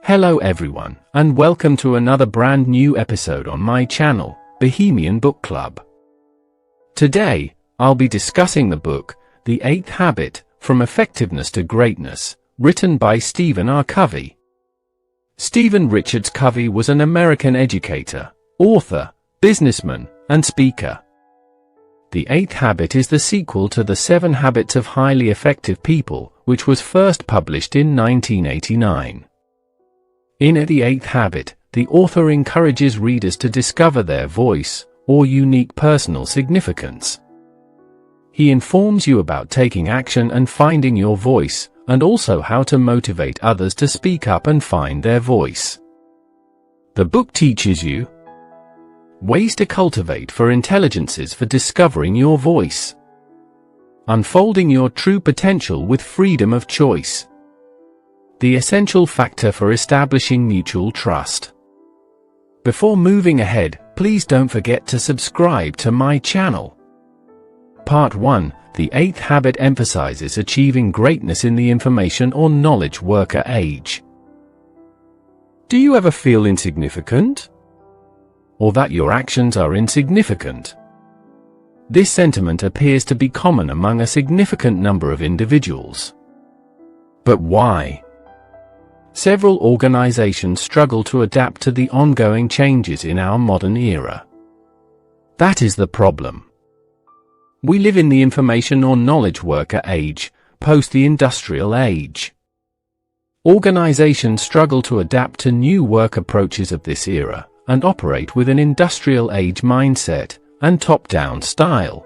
Hello everyone, and welcome to another brand new episode on my channel, Bohemian BookClub. Today, I'll be discussing the book, The Eighth Habit, From Effectiveness to Greatness, written by Stephen R. Covey. Stephen Richards Covey was an American educator, author, businessman, and speaker. The Eighth Habit is the sequel to The 7 Habits of Highly Effective People, which was first published in 1989. In The Eighth Habit, the author encourages readers to discover their voice, or unique personal significance. He informs you about taking action and finding your voice, and also how to motivate others to speak up and find their voice. The book teaches you ways to cultivate 4 intelligences for discovering your voice, unfolding your true potential with freedom of choice, the essential factor for establishing mutual trust. Before moving ahead, please don't forget to subscribe to my channel. Part 1, The Eighth Habit emphasizes achieving greatness in the information or knowledge worker age. Do you ever feel insignificant? Or that your actions are insignificant? This sentiment appears to be common among a significant number of individuals. But why? Several organizations struggle to adapt to the ongoing changes in our modern era. That is the problem. We live in the information or knowledge worker age, post the industrial age. Organizations struggle to adapt to new work approaches of this era, and operate with an industrial age mindset and top-down style.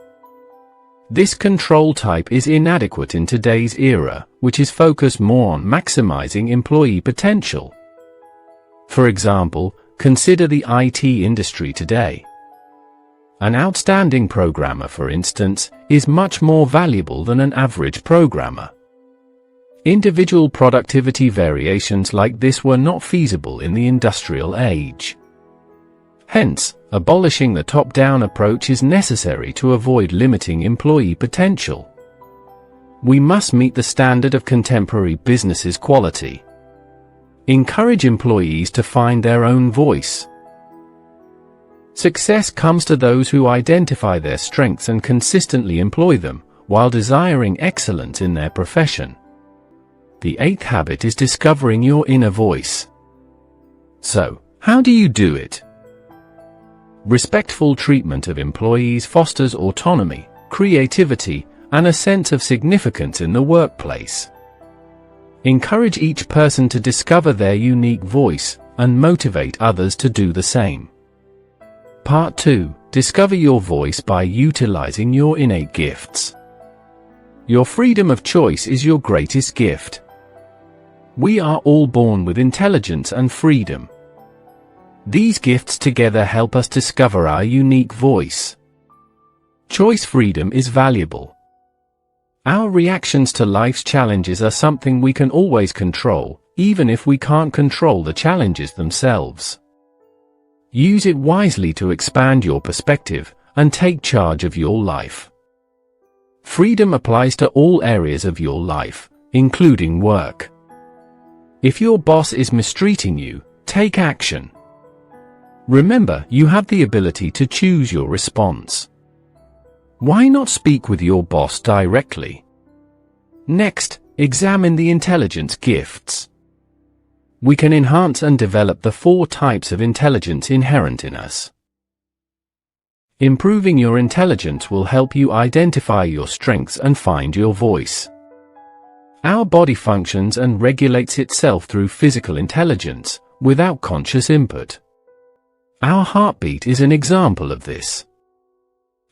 This control type is inadequate in today's era, which is focused more on maximizing employee potential. For example, consider the IT industry today. An outstanding programmer, for instance, is much more valuable than an average programmer. Individual productivity variations like this were not feasible in the industrial age. Hence, abolishing the top-down approach is necessary to avoid limiting employee potential. We must meet the standard of contemporary business's quality. Encourage employees to find their own voice. Success comes to those who identify their strengths and consistently employ them, while desiring excellence in their profession. The eighth habit is discovering your inner voice. So, how do you do it? Respectful treatment of employees fosters autonomy, creativity, and a sense of significance in the workplace. Encourage each person to discover their unique voice, and motivate others to do the same. Part 2. Discover your voice by utilizing your innate gifts. Your freedom of choice is your greatest gift. We are all born with intelligence and freedom. These gifts together help us discover our unique voice. Choice freedom is valuable. Our reactions to life's challenges are something we can always control, even if we can't control the challenges themselves. Use it wisely to expand your perspective and take charge of your life. Freedom applies to all areas of your life, including work. If your boss is mistreating you, take action. Remember, you have the ability to choose your response. Why not speak with your boss directly? Next, examine the intelligence gifts. We can enhance and develop the 4 types of intelligence inherent in us. Improving your intelligence will help you identify your strengths and find your voice. Our body functions and regulates itself through physical intelligence, without conscious input. Our heartbeat is an example of this.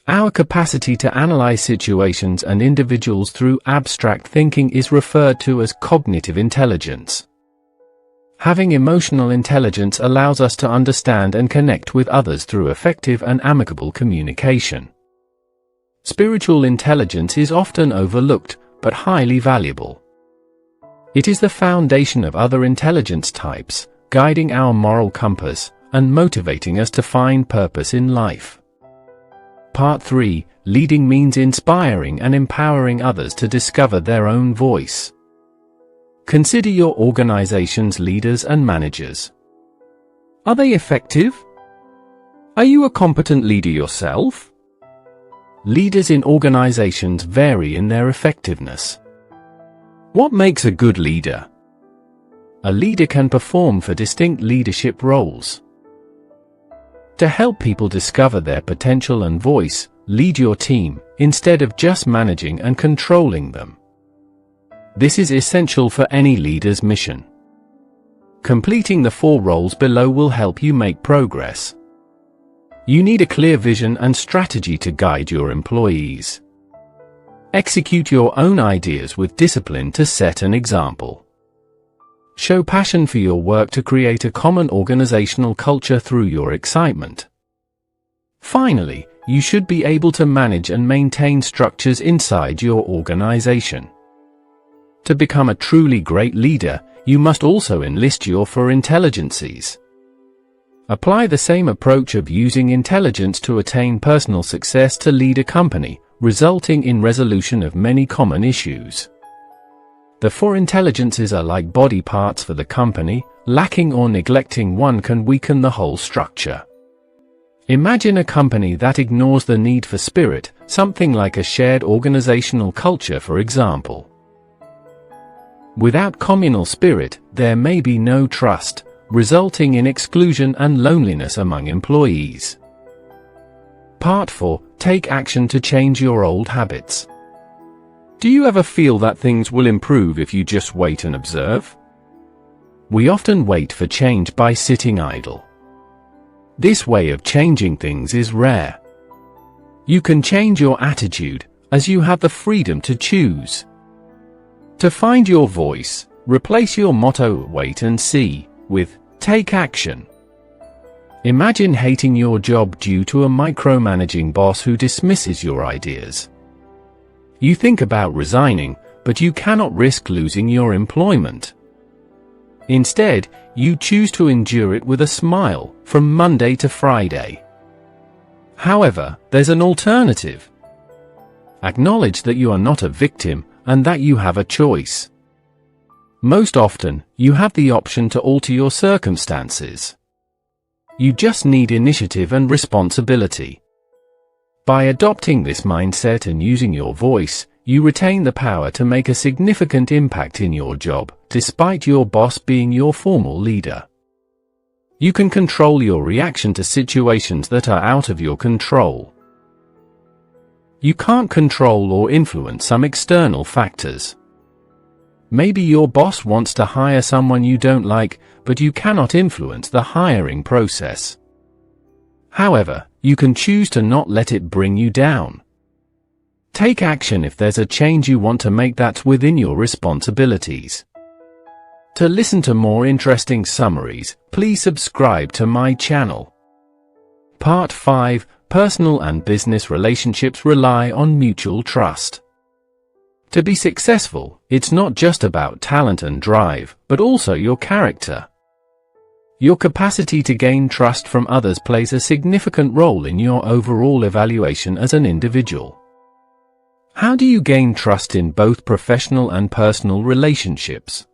Our capacity to analyze situations and individuals through abstract thinking is referred to as cognitive intelligence. Having emotional intelligence allows us to understand and connect with others through effective and amicable communication. Spiritual intelligence is often overlooked, but highly valuable. It is the foundation of other intelligence types, guiding our moral compass, and motivating us to find purpose in life. Part 3. Leading means inspiring and empowering others to discover their own voice. Consider your organization's leaders and managers. Are they effective? Are you a competent leader yourself? Leaders in organizations vary in their effectiveness. What makes a good leader? A leader can perform for distinct leadership roles. To help people discover their potential and voice, lead your team, instead of just managing and controlling them. This is essential for any leader's mission. Completing the 4 roles below will help you make progress. You need a clear vision and strategy to guide your employees. Execute your own ideas with discipline to set an example. Show passion for your work to create a common organizational culture through your excitement. Finally, you should be able to manage and maintain structures inside your organization. To become a truly great leader, you must also enlist your 4 intelligences. Apply the same approach of using intelligence to attain personal success to lead a company, resulting in resolution of many common issues. The 4 intelligences are like body parts for the company. Lacking or neglecting one can weaken the whole structure. Imagine a company that ignores the need for spirit, something like a shared organizational culture, for example. Without communal spirit, there may be no trust, resulting in exclusion and loneliness among employees. Part 4. Take action to change your old habits. Do you ever feel that things will improve if you just wait and observe? We often wait for change by sitting idle. This way of changing things is rare. You can change your attitude, as you have the freedom to choose. To find your voice, replace your motto "wait and see" with "take action." Imagine hating your job due to a micromanaging boss who dismisses your ideas. You think about resigning, but you cannot risk losing your employment. Instead, you choose to endure it with a smile, from Monday to Friday. However, there's an alternative. Acknowledge that you are not a victim, and that you have a choice. Most often, you have the option to alter your circumstances. You just need initiative and responsibility. By adopting this mindset and using your voice, you retain the power to make a significant impact in your job, despite your boss being your formal leader. You can control your reaction to situations that are out of your control. You can't control or influence some external factors. Maybe your boss wants to hire someone you don't like, but you cannot influence the hiring process. However, you can choose to not let it bring you down. Take action if there's a change you want to make that's within your responsibilities. To listen to more interesting summaries, please subscribe to my channel. Part 5. Personal and business relationships rely on mutual trust. To be successful, it's not just about talent and drive, but also your character. Your capacity to gain trust from others plays a significant role in your overall evaluation as an individual. How do you gain trust in both professional and personal relationships?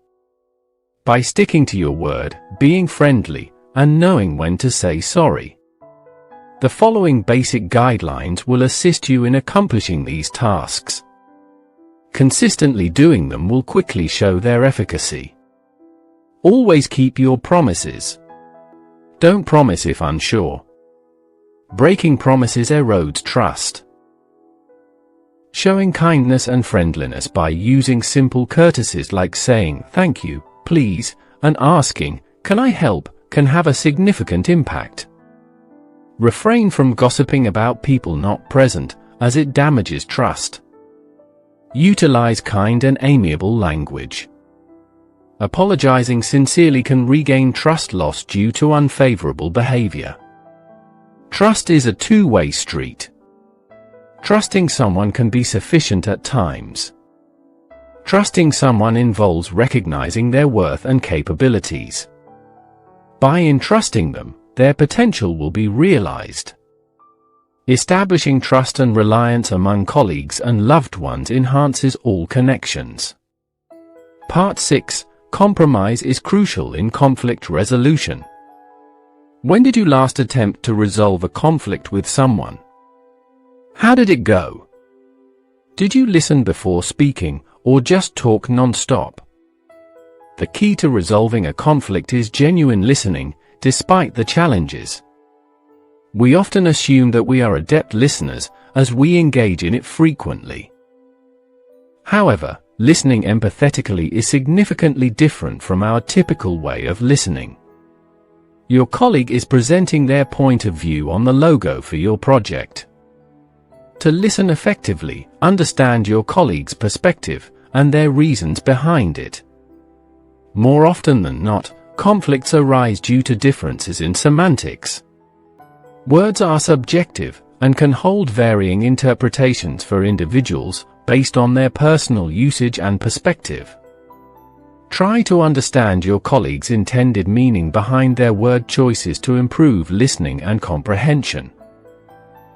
By sticking to your word, being friendly, and knowing when to say sorry. The following basic guidelines will assist you in accomplishing these tasks. Consistently doing them will quickly show their efficacy. Always keep your promises. Don't promise if unsure. Breaking promises erodes trust. Showing kindness and friendliness by using simple courtesies like saying "thank you, please," and asking "can I help" can have a significant impact. Refrain from gossiping about people not present, as it damages trust. Utilize kind and amiable language. Apologizing sincerely can regain trust lost due to unfavorable behavior. Trust is a two-way street. Trusting someone can be sufficient at times. Trusting someone involves recognizing their worth and capabilities. By entrusting them, their potential will be realized. Establishing trust and reliance among colleagues and loved ones enhances all connections. Part 6. Compromise is crucial in conflict resolution. When did you last attempt to resolve a conflict with someone? How did it go? Did you listen before speaking, or just talk non-stop? The key to resolving a conflict is genuine listening, despite the challenges. We often assume that we are adept listeners, as we engage in it frequently. However, listening empathetically is significantly different from our typical way of listening. Your colleague is presenting their point of view on the logo for your project. To listen effectively, understand your colleague's perspective and their reasons behind it. More often than not, conflicts arise due to differences in semantics. Words are subjective and can hold varying interpretations for individuals based on their personal usage and perspective. Try to understand your colleague's intended meaning behind their word choices to improve listening and comprehension.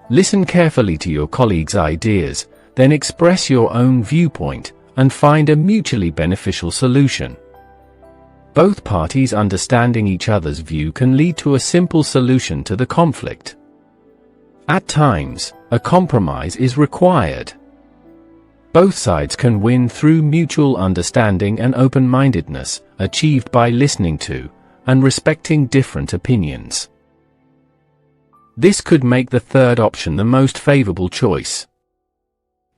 Listen carefully to your colleague's ideas, then express your own viewpoint and find a mutually beneficial solution. Both parties understanding each other's view can lead to a simple solution to the conflict. At times, a compromise is required. Both sides can win through mutual understanding and open-mindedness, achieved by listening to and respecting different opinions. This could make the third option the most favorable choice.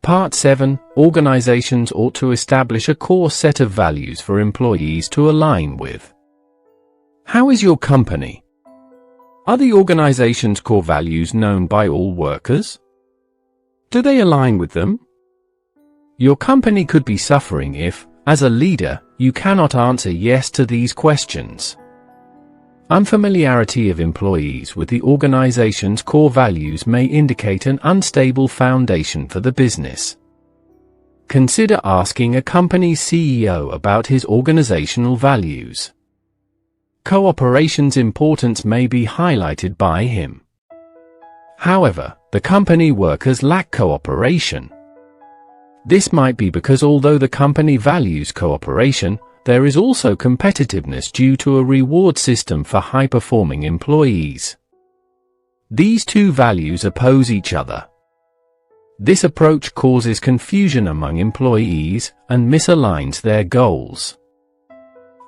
Part 7. Organizations ought to establish a core set of values for employees to align with. How is your company? Are the organization's core values known by all workers? Do they align with them? Your company could be suffering if, as a leader, you cannot answer yes to these questions. Unfamiliarity of employees with the organization's core values may indicate an unstable foundation for the business. Consider asking a company's CEO about his organizational values. Cooperation's importance may be highlighted by him. However, the company workers lack cooperation. This might be because although the company values cooperation, there is also competitiveness due to a reward system for high-performing employees. These two values oppose each other. This approach causes confusion among employees and misaligns their goals.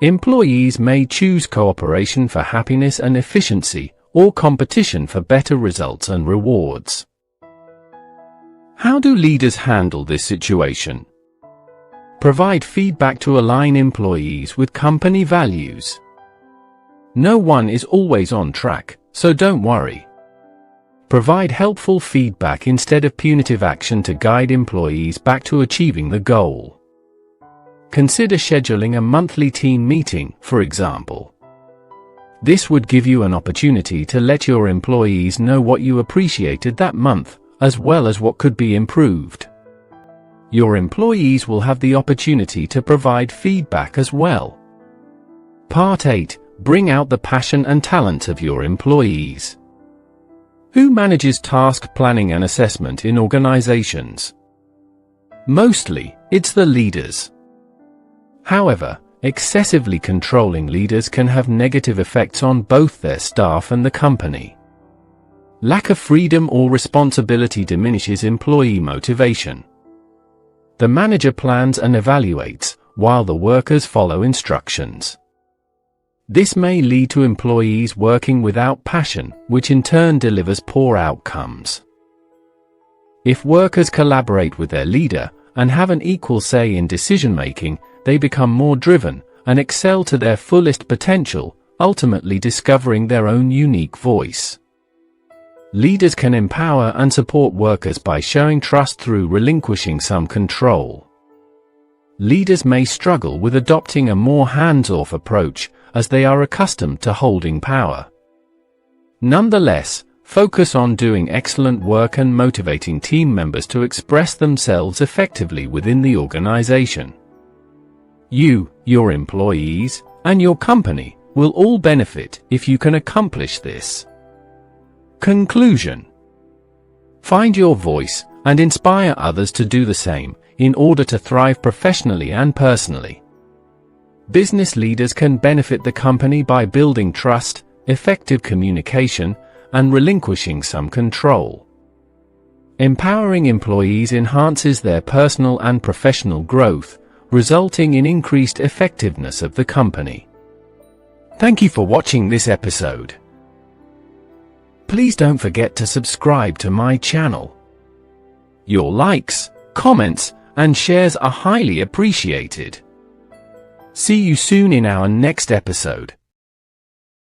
Employees may choose cooperation for happiness and efficiency, or competition for better results and rewards. How do leaders handle this situation? Provide feedback to align employees with company values. No one is always on track, so don't worry. Provide helpful feedback instead of punitive action to guide employees back to achieving the goal. Consider scheduling a monthly team meeting, for example. This would give you an opportunity to let your employees know what you appreciated that month, as well as what could be improved. Your employees will have the opportunity to provide feedback as well. Part 8. Bring out the passion and talent of your employees. Who manages task planning and assessment in organizations? Mostly, it's the leaders. However, excessively controlling leaders can have negative effects on both their staff and the company. Lack of freedom or responsibility diminishes employee motivation. The manager plans and evaluates, while the workers follow instructions. This may lead to employees working without passion, which in turn delivers poor outcomes. If workers collaborate with their leader and have an equal say in decision-making, they become more driven and excel to their fullest potential, ultimately discovering their own unique voice. Leaders can empower and support workers by showing trust through relinquishing some control. Leaders may struggle with adopting a more hands-off approach, as they are accustomed to holding power. Nonetheless, focus on doing excellent work and motivating team members to express themselves effectively within the organization. You, your employees, and your company will all benefit if you can accomplish this. Conclusion. Find your voice and inspire others to do the same in order to thrive professionally and personally. Business leaders can benefit the company by building trust, effective communication, and relinquishing some control. Empowering employees enhances their personal and professional growth, resulting in increased effectiveness of the company. Thank you for watching this episode. Please don't forget to subscribe to my channel. Your likes, comments, and shares are highly appreciated. See you soon in our next episode.